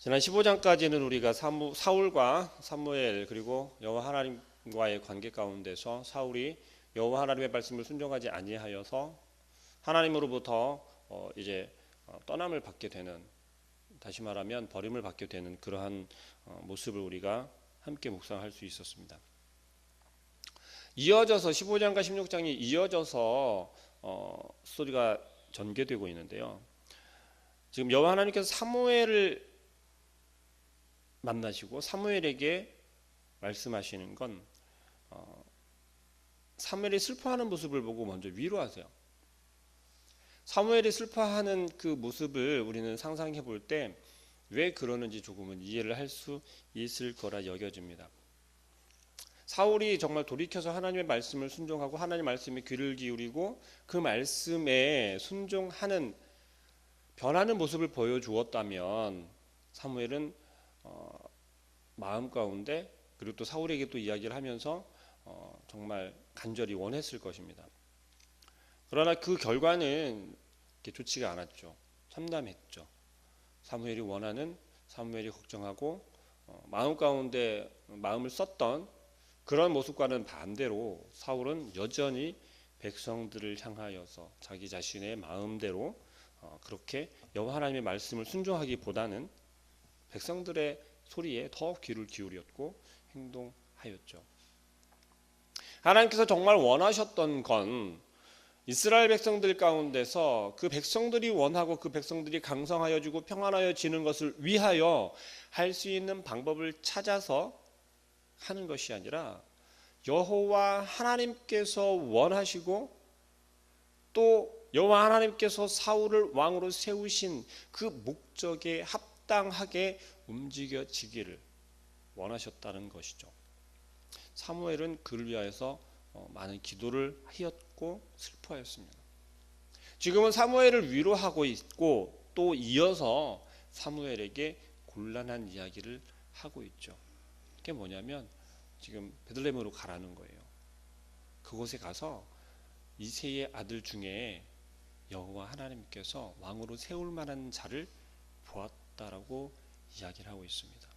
지난 15장까지는 우리가 사울과 사무엘 그리고 여호와 하나님과의 관계 가운데서 사울이 여호와 하나님의 말씀을 순종하지 아니하여서 하나님으로부터 떠남을 받게 되는, 다시 말하면 버림을 받게 되는 그러한 모습을 우리가 함께 묵상할 수 있었습니다. 이어져서 15장과 16장이 이어져서 스토리가 전개되고 있는데요. 지금 여호와 하나님께서 사무엘을 만나시고 사무엘에게 말씀하시는 건 사무엘이 슬퍼하는 모습을 보고 먼저 위로하세요. 사무엘이 슬퍼하는 그 모습을 우리는 상상해 볼 때 왜 그러는지 조금은 이해를 할 수 있을 거라 여겨집니다. 사울이 정말 돌이켜서 하나님의 말씀을 순종하고 하나님 말씀에 귀를 기울이고 그 말씀에 순종하는 변하는 모습을 보여주었다면 사무엘은 마음 가운데 그리고 또 사울에게 또 이야기를 하면서 정말 간절히 원했을 것입니다. 그러나 그 결과는 좋지가 않았죠. 참담했죠. 사무엘이 원하는, 사무엘이 걱정하고 마음 가운데 마음을 썼던 그런 모습과는 반대로 사울은 여전히 백성들을 향하여서 자기 자신의 마음대로 그렇게 여호와 하나님의 말씀을 순종하기보다는 백성들의 소리에 더 귀를 기울였고 행동하였죠. 하나님께서 정말 원하셨던 건 이스라엘 백성들 가운데서 그 백성들이 원하고 그 백성들이 강성하여지고 평안하여지는 것을 위하여 할 수 있는 방법을 찾아서 하는 것이 아니라 여호와 하나님께서 원하시고 또 여호와 하나님께서 사울을 왕으로 세우신 그 목적에 합당하게 움직여지기를 원하셨다는 것이죠. 사무엘은 그를 위하여서 많은 기도를 하였고 슬퍼했습니다. 지금은 사무엘을 위로하고 있고 또 이어서 사무엘에게 곤란한 이야기를 하고 있죠. 그게 뭐냐면 지금 베들레헴으로 가라는 거예요. 그곳에 가서 이새의 아들 중에 여호와 하나님께서 왕으로 세울 만한 자를 보았다라고 이야기를 하고 있습니다.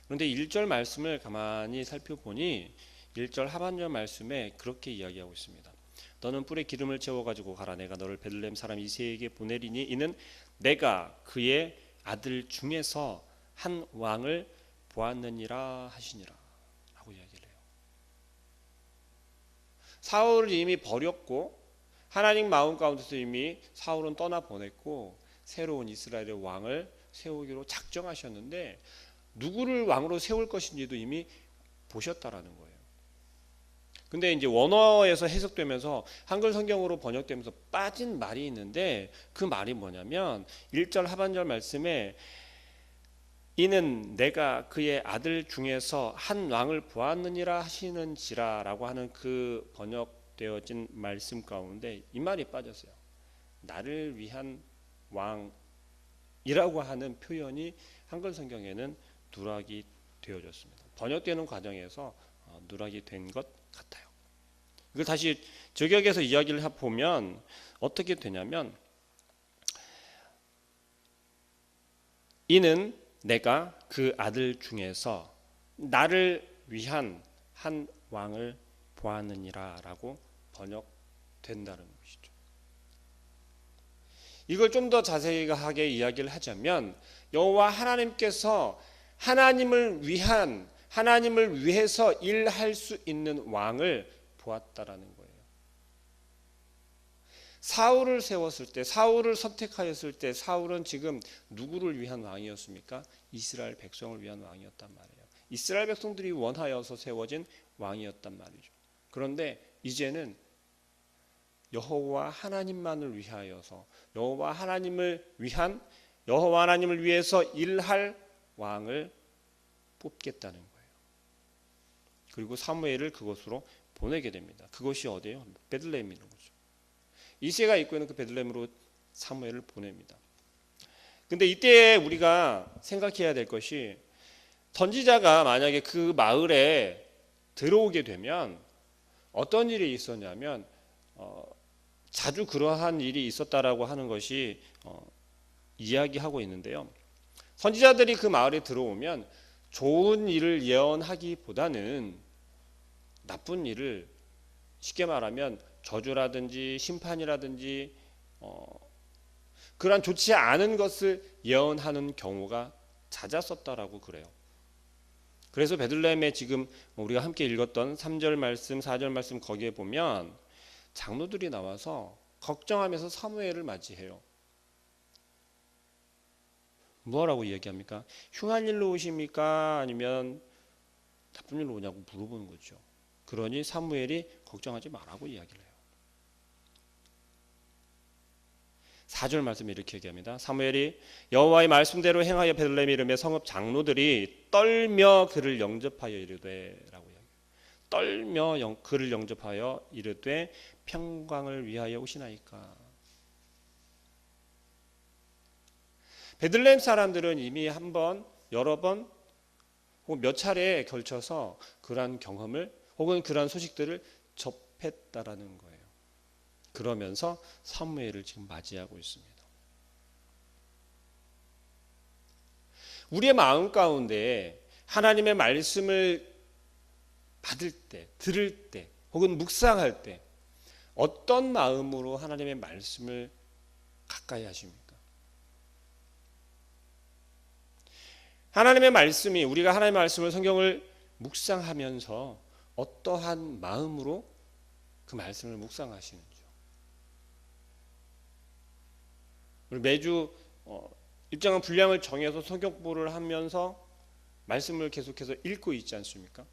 그런데 1절 말씀을 가만히 살펴보니 1절 하반절 말씀에 그렇게 이야기하고 있습니다. 너는 뿔에 기름을 채워가지고 가라. 내가 너를 베들레헴 사람 이새에게 보내리니 이는 내가 그의 아들 중에서 한 왕을 보았느니라 하시니라 라고 이야기를 해요. 사울을 이미 버렸고 하나님 마음 가운데서 이미 사울은 떠나보냈고 새로운 이스라엘의 왕을 세우기로 작정하셨는데 누구를 왕으로 세울 것인지도 이미 보셨다라는 거예요. 근데 이제 원어에서 해석되면서 한글 성경으로 번역되면서 빠진 말이 있는데 그 말이 뭐냐면 1절 하반절 말씀에 이는 내가 그의 아들 중에서 한 왕을 보았느니라 하시는지라 라고 하는 그 번역되어진 말씀 가운데 이 말이 빠졌어요. 나를 위한 왕이라고 하는 표현이 한글 성경에는 누락이 되어졌습니다. 번역되는 과정에서 누락이 된 것 같아요. 이걸 다시 저격해서 이야기를 해보면 어떻게 되냐면 이는 내가 그 아들 중에서 나를 위한 한 왕을 보았느니라 라고 번역된다는 것이죠. 이걸 좀 더 자세하게 이야기를 하자면 여호와 하나님께서 하나님을 위해서 일할 수 있는 왕을 보았다라는 거예요. 사울을 세웠을 때, 사울을 선택하였을 때 사울은 지금 누구를 위한 왕이었습니까? 이스라엘 백성을 위한 왕이었단 말이에요. 이스라엘 백성들이 원하여서 세워진 왕이었단 말이죠. 그런데 이제는 여호와 하나님만을 위하여서 여호와 하나님을 위해서 일할 왕을 뽑겠다는 거예요. 그리고 사무엘을 그곳으로 보내게 됩니다. 그것이 어디예요? 베들레헴이라는 거죠. 이새가 있고 있는 그 베들레헴으로 사무엘을 보냅니다. 근데 이때 우리가 생각해야 될 것이 선지자가 만약에 그 마을에 들어오게 되면 어떤 일이 있었냐면 자주 그러한 일이 있었다라고 하는 것이 이야기하고 있는데요. 선지자들이 그 마을에 들어오면 좋은 일을 예언하기보다는 나쁜 일을, 쉽게 말하면 저주라든지 심판이라든지 그러한 좋지 않은 것을 예언하는 경우가 잦았었다라고 그래요. 그래서 베들레헴에 지금 우리가 함께 읽었던 3절 말씀, 4절 말씀 거기에 보면 장로들이 나와서 걱정하면서 사무엘을 맞이해요. 뭐라고 이야기합니까? 흉한 일로 오십니까? 아니면 나쁜 일로 오냐고 물어보는 거죠. 그러니 사무엘이 걱정하지 말라고 이야기를 해요. 4절 말씀에 이렇게 얘기합니다. 사무엘이 여호와의 말씀대로 행하여 베들레헴 이름의 성읍 장로들이 떨며 그를 영접하여 이르되 라고 이야기해요. 떨며 그를 영접하여 이르되 평강을 위하여 오시나이까. 베들레헴 사람들은 이미 한 번, 여러 번, 혹은 몇 차례에 걸쳐서 그러한 경험을 혹은 그러한 소식들을 접했다라는 거예요. 그러면서 사무엘을 지금 맞이하고 있습니다. 우리의 마음 가운데 하나님의 말씀을 받을 때, 들을 때, 혹은 묵상할 때 어떤 마음으로 하나님의 말씀을 가까이 하십니까? 하나님의 말씀이, 우리가 하나님의 말씀을, 성경을 묵상하면서 어떠한 마음으로 그 말씀을 묵상하시는지요. 우리 매주 일정한 분량을 정해서 성경 공부를 하면서 말씀을 계속해서 읽고 있지 않습니까?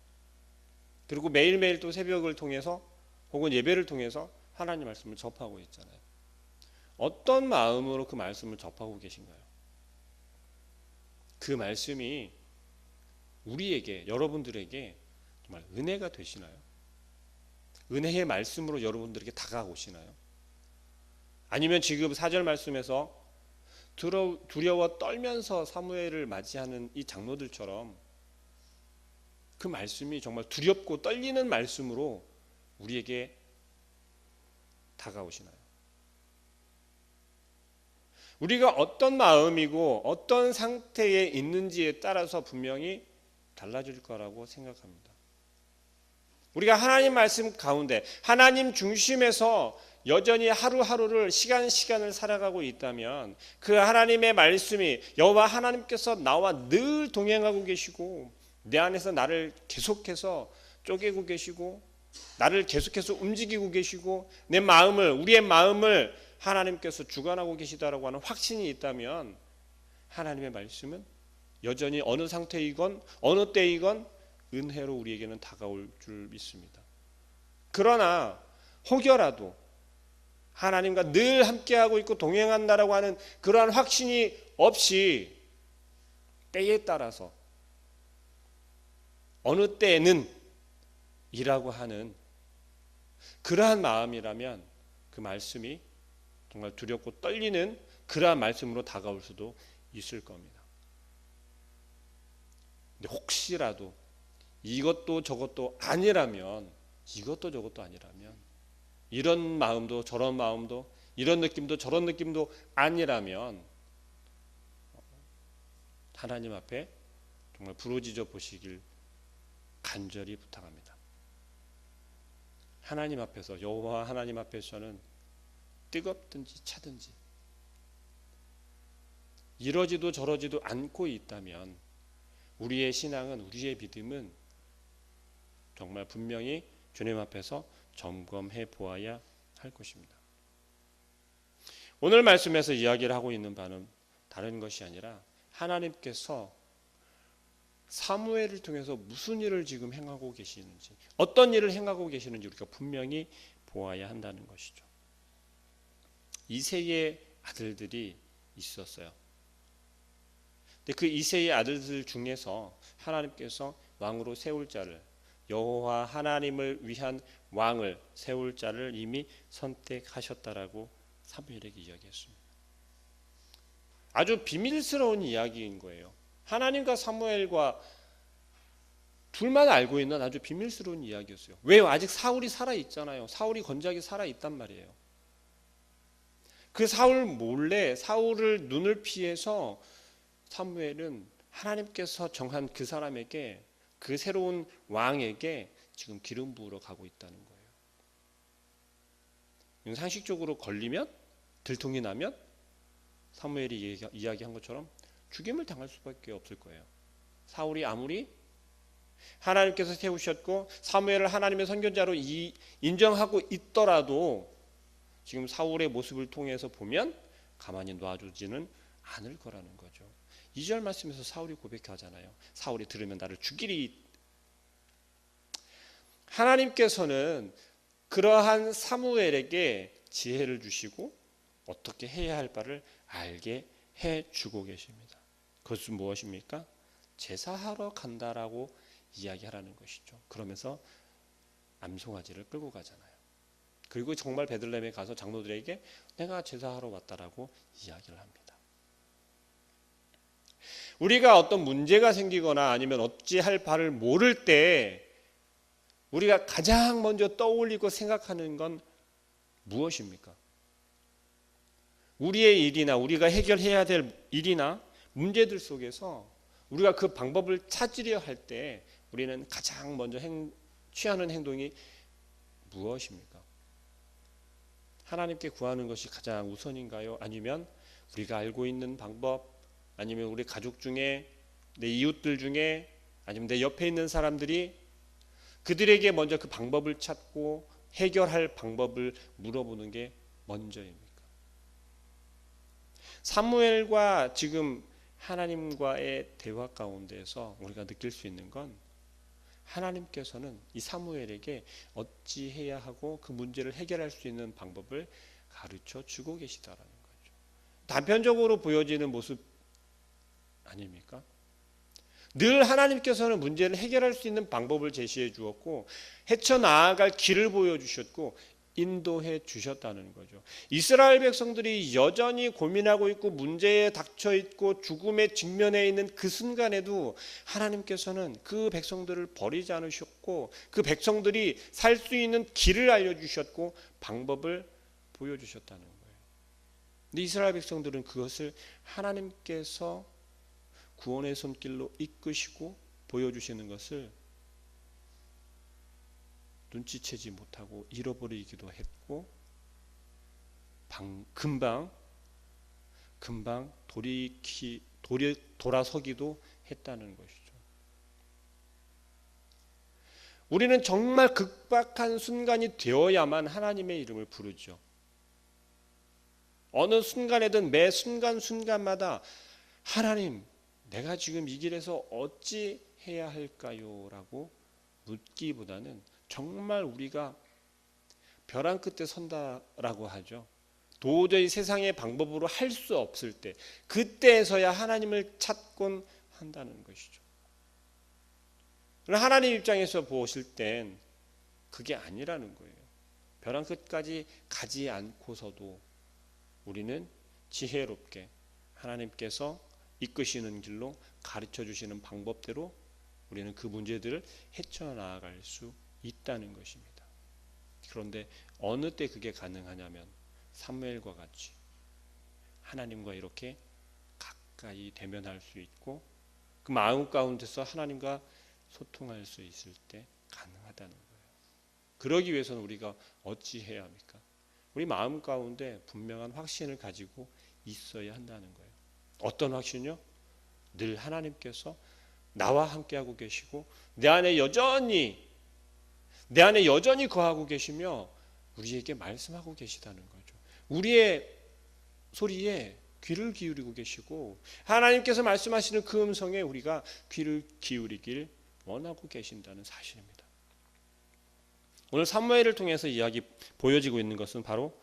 그리고 매일매일 또 새벽을 통해서 혹은 예배를 통해서 하나님 말씀을 접하고 있잖아요. 어떤 마음으로 그 말씀을 접하고 계신가요? 그 말씀이 우리에게, 여러분들에게 정말 은혜가 되시나요? 은혜의 말씀으로 여러분들에게 다가오시나요? 아니면 지금 4절 말씀에서 두려워 떨면서 사무엘을 맞이하는 이 장로들처럼 그 말씀이 정말 두렵고 떨리는 말씀으로 우리에게 다가오시나요? 우리가 어떤 마음이고 어떤 상태에 있는지에 따라서 분명히 달라질 거라고 생각합니다. 우리가 하나님 말씀 가운데 하나님 중심에서 여전히 하루하루를 시간을 살아가고 있다면 그 하나님의 말씀이 여호와 하나님께서 나와 늘 동행하고 계시고 내 안에서 나를 계속해서 쪼개고 계시고 나를 계속해서 움직이고 계시고 내 마음을, 우리의 마음을 하나님께서 주관하고 계시다라고 하는 확신이 있다면 하나님의 말씀은 여전히 어느 상태이건 어느 때이건 은혜로 우리에게는 다가올 줄 믿습니다. 그러나 혹여라도 하나님과 늘 함께하고 있고 동행한다라고 하는 그러한 확신이 없이 때에 따라서 어느 때에는 이라고 하는 그러한 마음이라면 그 말씀이 정말 두렵고 떨리는 그러한 말씀으로 다가올 수도 있을 겁니다. 근데 혹시라도 이것도 저것도 아니라면 이런 마음도 저런 마음도 이런 느낌도 저런 느낌도 아니라면 하나님 앞에 정말 부르짖어 보시길 간절히 부탁합니다. 하나님 앞에서, 여호와 하나님 앞에서는 뜨겁든지 차든지 이러지도 저러지도 않고 있다면 우리의 신앙은, 우리의 믿음은 정말 분명히 주님 앞에서 점검해 보아야 할 것입니다. 오늘 말씀에서 이야기를 하고 있는 바는 다른 것이 아니라 하나님께서 사무엘을 통해서 무슨 일을 지금 행하고 계시는지, 어떤 일을 행하고 계시는지 우리가 분명히 보아야 한다는 것이죠. 이새의 아들들이 있었어요. 근데 그 이새의 아들들 중에서 하나님께서 왕으로 세울 자를, 여호와 하나님을 위한 왕을 세울 자를 이미 선택하셨다라고 사무엘에게 이야기했습니다. 아주 비밀스러운 이야기인 거예요. 하나님과 사무엘과 둘만 알고 있는 아주 비밀스러운 이야기였어요. 왜요? 아직 사울이 살아있잖아요. 사울이 건작이 살아있단 말이에요. 그 사울 몰래, 사울을 눈을 피해서 사무엘은 하나님께서 정한 그 사람에게, 그 새로운 왕에게 지금 기름 부으러 가고 있다는 거예요. 상식적으로 걸리면, 들통이 나면 사무엘이 이야기한 것처럼 죽임을 당할 수밖에 없을 거예요. 사울이 아무리 하나님께서 세우셨고 사무엘을 하나님의 선견자로 인정하고 있더라도 지금 사울의 모습을 통해서 보면 가만히 놔두지는 않을 거라는 거죠. 2절 말씀에서 사울이 고백하잖아요. 사울이 들으면 나를 죽이리. 하나님께서는 그러한 사무엘에게 지혜를 주시고 어떻게 해야 할 바를 알게 해주고 계십니다. 그것은 무엇입니까? 제사하러 간다라고 이야기하라는 것이죠. 그러면서 암송아지를 끌고 가잖아요. 그리고 정말 베들레헴에 가서 장로들에게 내가 제사하러 왔다라고 이야기를 합니다. 우리가 어떤 문제가 생기거나 아니면 어찌할 바를 모를 때 우리가 가장 먼저 떠올리고 생각하는 건 무엇입니까? 우리의 일이나 우리가 해결해야 될 일이나 문제들 속에서 우리가 그 방법을 찾으려 할 때 우리는 가장 먼저 취하는 행동이 무엇입니까? 하나님께 구하는 것이 가장 우선인가요? 아니면 우리가 알고 있는 방법, 아니면 우리 가족 중에, 내 이웃들 중에, 아니면 내 옆에 있는 사람들이 그들에게 먼저 그 방법을 찾고 해결할 방법을 물어보는 게 먼저입니까? 사무엘과 지금 하나님과의 대화 가운데서 우리가 느낄 수 있는 건 하나님께서는 이 사무엘에게 어찌해야 하고 그 문제를 해결할 수 있는 방법을 가르쳐 주고 계시다라는 거죠. 단편적으로 보여지는 모습 아닙니까? 늘 하나님께서는 문제를 해결할 수 있는 방법을 제시해 주었고 헤쳐나아갈 길을 보여주셨고 인도해 주셨다는 거죠. 이스라엘 백성들이 여전히 고민하고 있고 문제에 닥쳐 있고 죽음에 직면해 있는 그 순간에도 하나님께서는 그 백성들을 버리지 않으셨고 그 백성들이 살 수 있는 길을 알려주셨고 방법을 보여주셨다는 거예요. 근데 이스라엘 백성들은 그것을 하나님께서 구원의 손길로 이끄시고 보여주시는 것을 눈치채지 못하고 잃어버리기도 했고 금방 돌아서기도 했다는 것이죠. 우리는 정말 극박한 순간이 되어야만 하나님의 이름을 부르죠. 어느 순간에든 매 순간순간마다 하나님, 내가 지금 이 길에서 어찌 해야 할까요? 라고 묻기보다는 정말 우리가 벼랑 끝에 선다라고 하죠. 도저히 세상의 방법으로 할 수 없을 때 그때에서야 하나님을 찾곤 한다는 것이죠. 그러나 하나님 입장에서 보실 땐 그게 아니라는 거예요. 벼랑 끝까지 가지 않고서도 우리는 지혜롭게 하나님께서 이끄시는 길로 가르쳐 주시는 방법대로 우리는 그 문제들을 헤쳐나갈 수 있다는 것입니다. 그런데 어느 때 그게 가능하냐면 사무엘과 같이 하나님과 이렇게 가까이 대면할 수 있고 그 마음 가운데서 하나님과 소통할 수 있을 때 가능하다는 거예요. 그러기 위해서는 우리가 어찌해야 합니까? 우리 마음 가운데 분명한 확신을 가지고 있어야 한다는 거예요. 어떤 확신이요? 늘 하나님께서 나와 함께하고 계시고 내 안에 여전히 거하고 계시며 우리에게 말씀하고 계시다는 거죠. 우리의 소리에 귀를 기울이고 계시고 하나님께서 말씀하시는 그 음성에 우리가 귀를 기울이길 원하고 계신다는 사실입니다. 오늘 사무엘을 통해서 이야기 보여지고 있는 것은 바로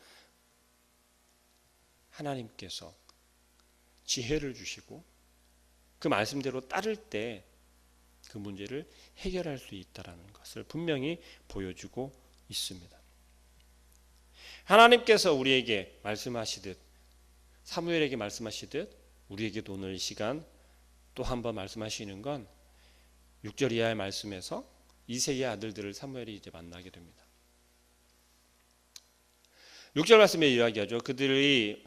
하나님께서 지혜를 주시고 그 말씀대로 따를 때 그 문제를 해결할 수 있다는 것을 분명히 보여주고 있습니다. 하나님께서 우리에게 말씀하시듯 사무엘에게 말씀하시듯 우리에게도 오늘 이 시간 또 한 번 말씀하시는 건 6절 이하의 말씀에서 이새의 아들들을 사무엘이 이제 만나게 됩니다. 6절 말씀에 이야기하죠. 그들이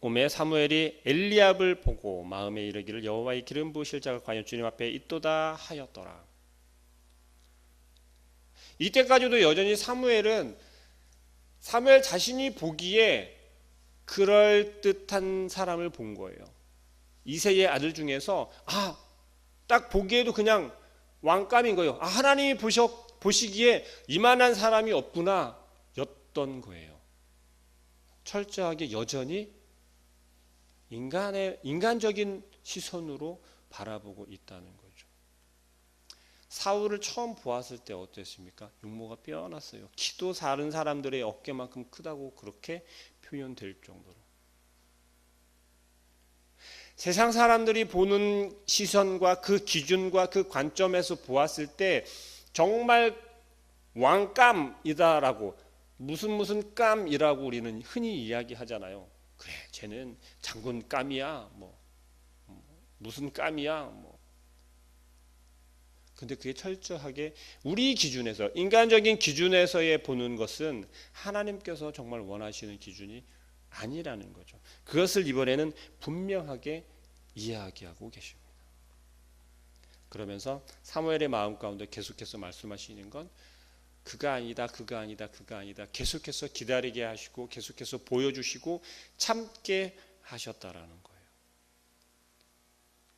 오매 사무엘이 엘리압을 보고 마음에 이르기를 여호와의 기름 부으실 자가 과연 주님 앞에 있도다 하였더라. 이때까지도 여전히 사무엘 자신이 보기에 그럴듯한 사람을 본 거예요. 이새의 아들 중에서 딱 보기에도 그냥 왕감인 거예요. 하나님이 보시기에 이만한 사람이 없구나 였던 거예요. 철저하게 여전히 인간적인 시선으로 바라보고 있다는 거죠. 사울을 처음 보았을 때 어땠습니까? 육모가 뼈났어요. 키도 다른 사람들의 어깨만큼 크다고 그렇게 표현될 정도로. 세상 사람들이 보는 시선과 그 기준과 그 관점에서 보았을 때 정말 왕감이다라고 무슨 깜이라고 우리는 흔히 이야기하잖아요. 그래, 쟤는 장군 깜이야. 무슨 깜이야. 근데 그게 철저하게 우리 기준에서, 인간적인 기준에서의 보는 것은 하나님께서 정말 원하시는 기준이 아니라는 거죠. 그것을 이번에는 분명하게 이야기하고 계십니다. 그러면서 사무엘의 마음 가운데 계속해서 말씀하시는 건 그가 아니다, 그가 아니다, 그가 아니다. 계속해서 기다리게 하시고 계속해서 보여주시고 참게 하셨다라는 거예요.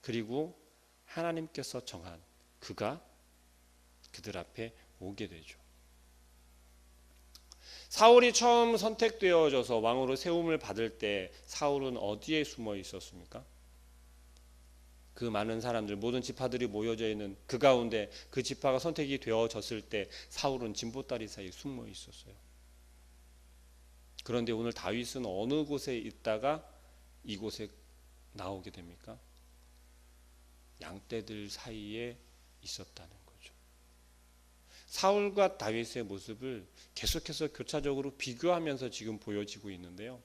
그리고 하나님께서 정한 그가 그들 앞에 오게 되죠. 사울이 처음 선택되어져서 왕으로 세움을 받을 때 사울은 어디에 숨어 있었습니까? 그 많은 사람들, 모든 지파들이 모여져 있는 그 가운데 그 지파가 선택이 되어졌을 때 사울은 진보다리 사이에 숨어 있었어요. 그런데 오늘 다윗은 어느 곳에 있다가 이곳에 나오게 됩니까? 양떼들 사이에 있었다는 거죠. 사울과 다윗의 모습을 계속해서 교차적으로 비교하면서 지금 보여지고 있는데요.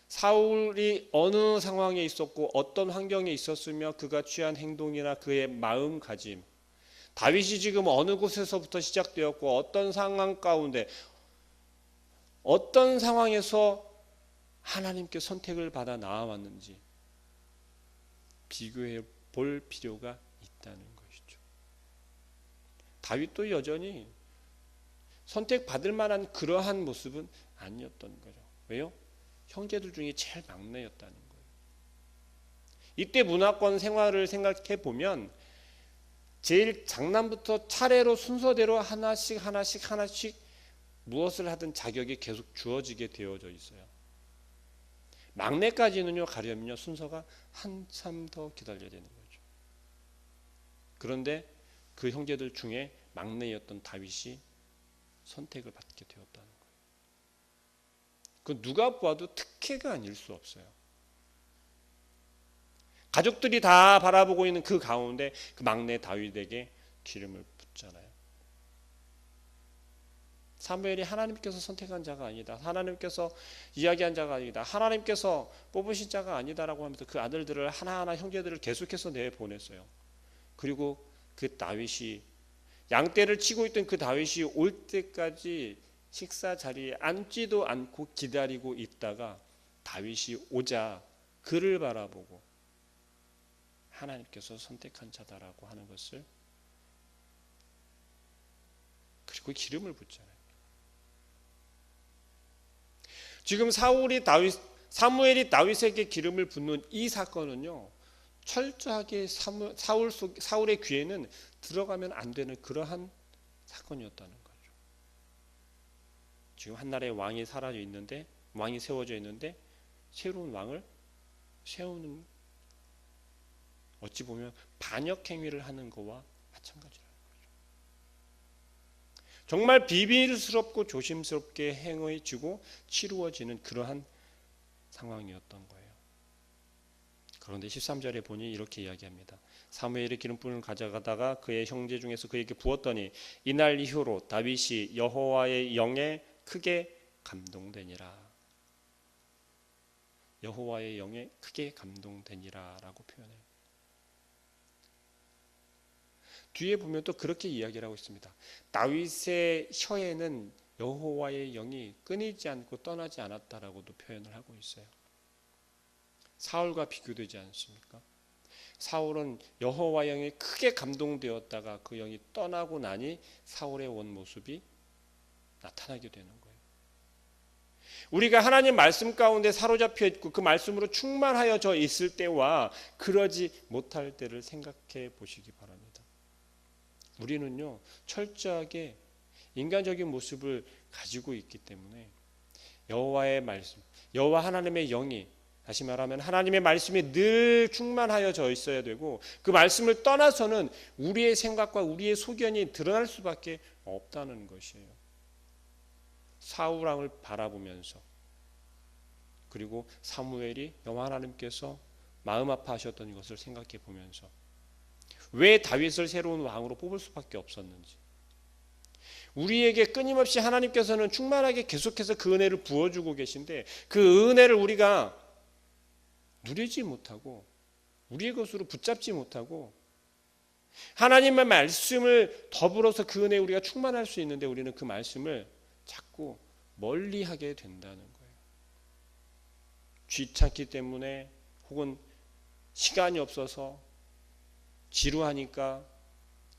사울이 어느 상황에 있었고 어떤 환경에 있었으며 그가 취한 행동이나 그의 마음가짐, 다윗이 지금 어느 곳에서부터 시작되었고 어떤 상황 가운데 어떤 상황에서 하나님께 선택을 받아 나아왔는지 비교해 볼 필요가 있다는 것이죠. 다윗도 여전히 선택받을 만한 그러한 모습은 아니었던 거죠. 왜요? 형제들 중에 제일 막내였다는 거예요. 이때 문화권 생활을 생각해 보면 제일 장남부터 차례로 순서대로 하나씩 무엇을 하든 자격이 계속 주어지게 되어져 있어요. 막내까지는요 가려면요 순서가 한참 더 기다려야 되는 거죠. 그런데 그 형제들 중에 막내였던 다윗이 선택을 받게 되었다는 거예요. 그 누가 보아도 특혜가 아닐 수 없어요. 가족들이 다 바라보고 있는 그 가운데 그 막내 다윗에게 기름을 붓잖아요. 사무엘이 하나님께서 선택한 자가 아니다, 하나님께서 이야기한 자가 아니다, 하나님께서 뽑으신 자가 아니다라고 하면서 그 아들들을 하나하나 형제들을 계속해서 내보냈어요. 그리고 그 다윗이 양떼를 치고 있던 그 다윗이 올 때까지 식사 자리에 앉지도 않고 기다리고 있다가 다윗이 오자 그를 바라보고 하나님께서 선택한 자다라고 하는 것을, 그리고 기름을 붓잖아요. 지금 사무엘이 다윗에게 기름을 붓는 이 사건은요 철저하게 사울의 귀에는 들어가면 안 되는 그러한 사건이었다는 거죠. 지금 한 나라의 왕이 사라져 있는데, 왕이 세워져 있는데 새로운 왕을 세우는, 어찌 보면 반역 행위를 하는 것과 마찬가지라는 거죠. 정말 비밀스럽고 조심스럽게 행해지고 치루어지는 그러한 상황이었던 거예요. 그런데 13절에 보니 이렇게 이야기합니다. 사무엘이 기름불을 가져가다가 그의 형제 중에서 그에게 부었더니 이날 이후로 다윗이 여호와의 영에 크게 감동되니라. 여호와의 영에 크게 감동되니라라고 표현해요. 뒤에 보면 또 그렇게 이야기를 하고 있습니다. 다윗의 혀에는 여호와의 영이 끊이지 않고 떠나지 않았다라고도 표현을 하고 있어요. 사울과 비교되지 않습니까? 사울은 여호와 영에 크게 감동되었다가 그 영이 떠나고 나니 사울의 원 모습이 나타나게 되는 거예요. 우리가 하나님 말씀 가운데 사로잡혀 있고 그 말씀으로 충만하여져 있을 때와 그러지 못할 때를 생각해 보시기 바랍니다. 우리는요, 철저하게 인간적인 모습을 가지고 있기 때문에 여호와의 말씀, 여호와 하나님의 영이, 다시 말하면 하나님의 말씀이 늘 충만하여져 있어야 되고 그 말씀을 떠나서는 우리의 생각과 우리의 소견이 드러날 수밖에 없다는 것이에요. 사울 왕을 바라보면서, 그리고 사무엘이 여호와 하나님께서 마음 아파하셨던 것을 생각해 보면서 왜 다윗을 새로운 왕으로 뽑을 수밖에 없었는지, 우리에게 끊임없이 하나님께서는 충만하게 계속해서 그 은혜를 부어주고 계신데 그 은혜를 우리가 누리지 못하고 우리의 것으로 붙잡지 못하고 하나님의 말씀을 더불어서 그 은혜에 우리가 충만할 수 있는데 우리는 그 말씀을 자꾸 멀리하게 된다는 거예요. 귀찮기 때문에 혹은 시간이 없어서 지루하니까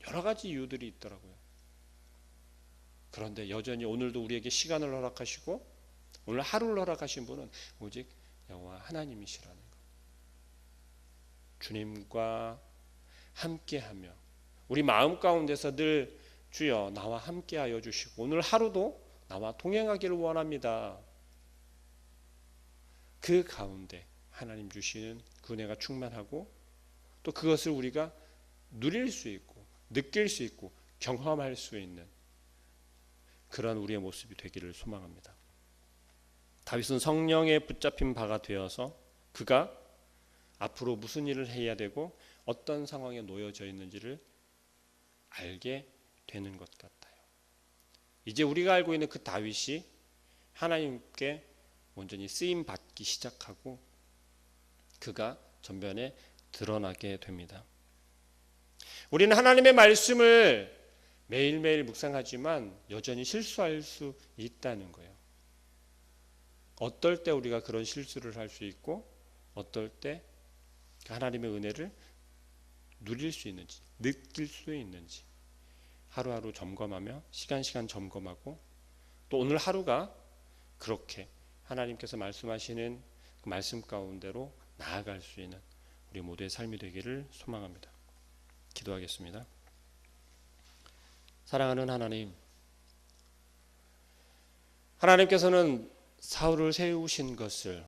여러 가지 이유들이 있더라고요. 그런데 여전히 오늘도 우리에게 시간을 허락하시고 오늘 하루를 허락하신 분은 오직 여호와 하나님이시라는 것. 주님과 함께하며 우리 마음 가운데서 늘 주여 나와 함께하여 주시고 오늘 하루도 나와 동행하기를 원합니다. 그 가운데 하나님 주시는 그 은혜가 충만하고 또 그것을 우리가 누릴 수 있고 느낄 수 있고 경험할 수 있는 그런 우리의 모습이 되기를 소망합니다. 다윗은 성령에 붙잡힌 바가 되어서 그가 앞으로 무슨 일을 해야 되고 어떤 상황에 놓여져 있는지를 알게 되는 것 같아요. 이제 우리가 알고 있는 그 다윗이 하나님께 온전히 쓰임 받기 시작하고 그가 전면에 드러나게 됩니다. 우리는 하나님의 말씀을 매일매일 묵상하지만 여전히 실수할 수 있다는 거예요. 어떨 때 우리가 그런 실수를 할 수 있고 어떨 때 하나님의 은혜를 누릴 수 있는지 느낄 수 있는지 하루하루 점검하며 시간 점검하고 또 오늘 하루가 그렇게 하나님께서 말씀하시는 그 말씀 가운데로 나아갈 수 있는 우리 모두의 삶이 되기를 소망합니다. 기도하겠습니다. 사랑하는 하나님, 하나님께서는 사울을 세우신 것을